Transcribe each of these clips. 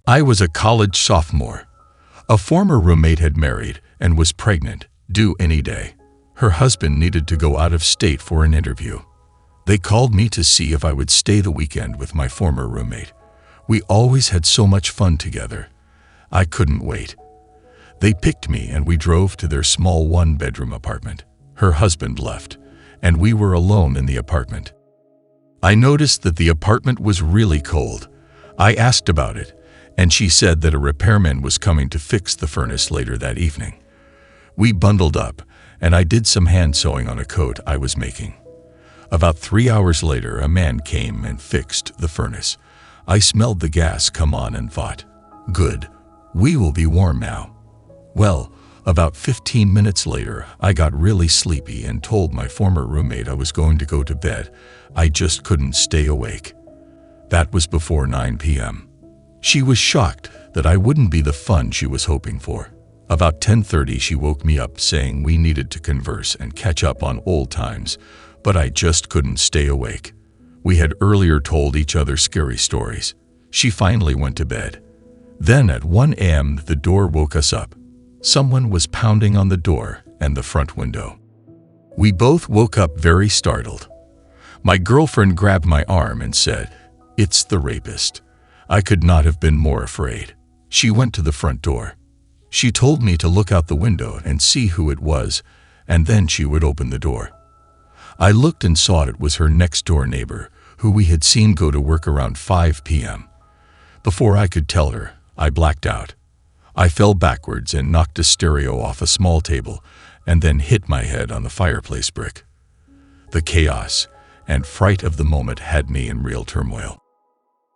I was a college sophomore. A former roommate had married and was pregnant, due any day. Her husband needed to go out of state for an interview. They called me to see if I would stay the weekend with my former roommate. We always had so much fun together. I couldn't wait. They picked me and we drove to their small one-bedroom apartment. Her husband left, and we were alone in the apartment. I noticed that the apartment was really cold. I asked about it, and she said that a repairman was coming to fix the furnace later that evening. We bundled up, and I did some hand sewing on a coat I was making. About 3 hours later, a man came and fixed the furnace. I smelled the gas come on and thought, good, we will be warm now. Well, about 15 minutes later, I got really sleepy and told my former roommate I was going to go to bed. I just couldn't stay awake. That was before 9 p.m. She was shocked that I wouldn't be the fun she was hoping for. About 10:30, she woke me up saying we needed to converse and catch up on old times, but I just couldn't stay awake. We had earlier told each other scary stories. She finally went to bed. Then at 1 a.m., the door woke us up. Someone was pounding on the door and the front window. We both woke up very startled. My girlfriend grabbed my arm and said, "It's the rapist." I could not have been more afraid. She went to the front door. She told me to look out the window and see who it was, and then she would open the door. I looked and saw it was her next-door neighbor, who we had seen go to work around 5 p.m. Before I could tell her, I blacked out. I fell backwards and knocked a stereo off a small table and then hit my head on the fireplace brick. The chaos and fright of the moment had me in real turmoil.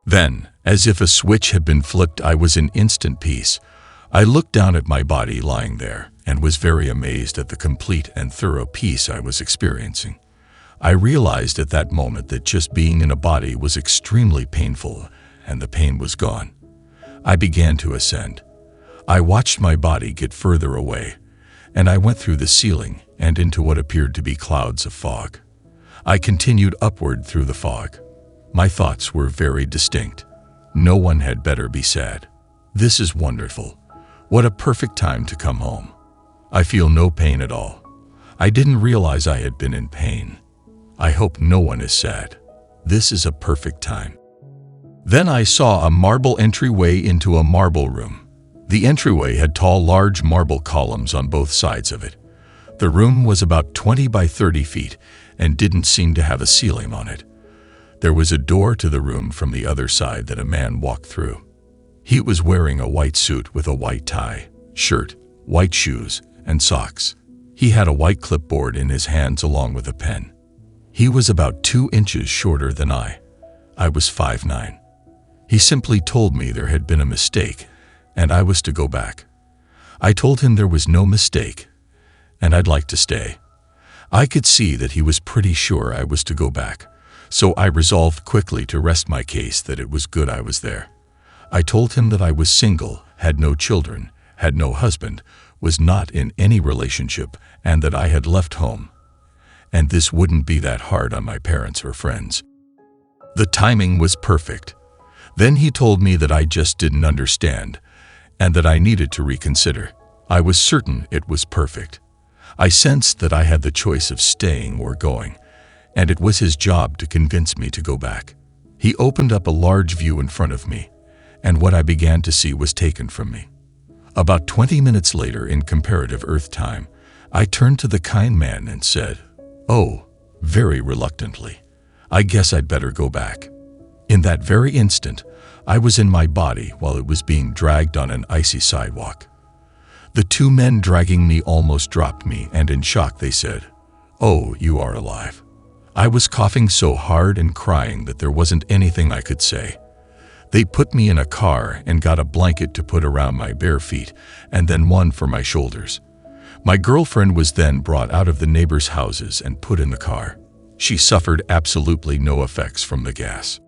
Then, as if a switch had been flipped, I was in instant peace. I looked down at my body lying there and was very amazed at the complete and thorough peace I was experiencing. I realized at that moment that just being in a body was extremely painful, and the pain was gone. I began to ascend. I watched my body get further away, and I went through the ceiling and into what appeared to be clouds of fog. I continued upward through the fog. My thoughts were very distinct. No one had better be sad. This is wonderful. What a perfect time to come home. I feel no pain at all. I didn't realize I had been in pain. I hope no one is sad. This is a perfect time. Then I saw a marble entryway into a marble room. The entryway had tall, large marble columns on both sides of it. The room was about 20 by 30 feet and didn't seem to have a ceiling on it. There was a door to the room from the other side that a man walked through. He was wearing a white suit with a white tie, shirt, white shoes, and socks. He had a white clipboard in his hands along with a pen. He was about 2 inches shorter than I. I was 5'9". He simply told me there had been a mistake and I was to go back. I told him there was no mistake and I'd like to stay. I could see that he was pretty sure I was to go back, so I resolved quickly to rest my case that it was good I was there. I told him that I was single, had no children, had no husband, was not in any relationship, and that I had left home. And this wouldn't be that hard on my parents or friends. The timing was perfect. Then he told me that I just didn't understand, and that I needed to reconsider. I was certain it was perfect. I sensed that I had the choice of staying or going, and it was his job to convince me to go back. He opened up a large view in front of me, and what I began to see was taken from me. About 20 minutes later, in comparative Earth time, I turned to the kind man and said, "Oh," very reluctantly, "I guess I'd better go back." In that very instant, I was in my body while it was being dragged on an icy sidewalk. The 2 men dragging me almost dropped me, and in shock they said, "Oh, you are alive." I was coughing so hard and crying that there wasn't anything I could say. They put me in a car and got a blanket to put around my bare feet and then one for my shoulders. My girlfriend was then brought out of the neighbors' houses and put in the car. She suffered absolutely no effects from the gas.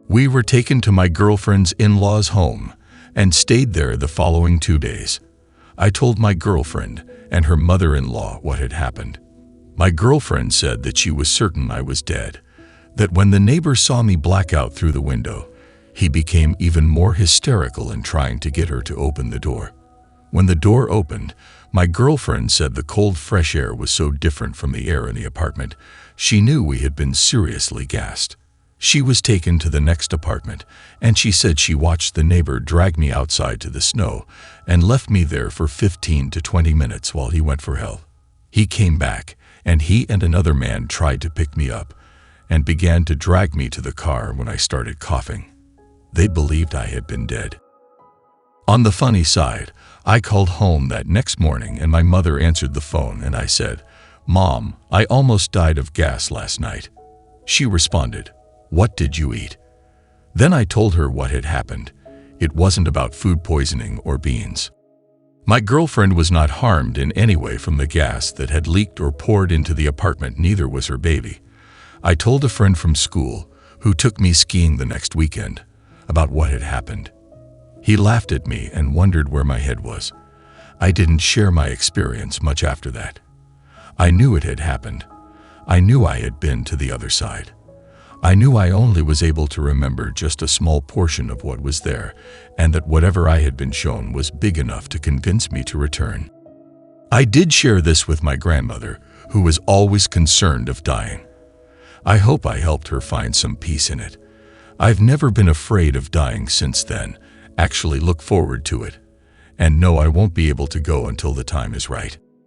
We were taken to my girlfriend's in-laws' home and stayed there the following 2 days. I told my girlfriend and her mother-in-law what had happened. My girlfriend said that she was certain I was dead, that when the neighbor saw me black out through the window, He became even more hysterical in trying to get her to open the door. When the door opened, my girlfriend said the cold, fresh air was so different from the air in the apartment, she knew we had been seriously gassed. She was taken to the next apartment, and she said she watched the neighbor drag me outside to the snow and left me there for 15 to 20 minutes while he went for help. He came back, and he and another man tried to pick me up and began to drag me to the car when I started coughing. They believed I had been dead. On the funny side, I called home that next morning and my mother answered the phone and I said, "Mom, I almost died of gas last night." She responded, "What did you eat?" Then I told her what had happened. It wasn't about food poisoning or beans. My girlfriend was not harmed in any way from the gas that had leaked or poured into the apartment, neither was her baby. I told a friend from school, who took me skiing the next weekend, about what had happened. He laughed at me and wondered where my head was. I didn't share my experience much after that. I knew it had happened. I knew I had been to the other side. I knew I only was able to remember just a small portion of what was there, and that whatever I had been shown was big enough to convince me to return. I did share this with my grandmother, who was always concerned of dying. I hope I helped her find some peace in it. I've never been afraid of dying since then, actually look forward to it, and know I won't be able to go until the time is right.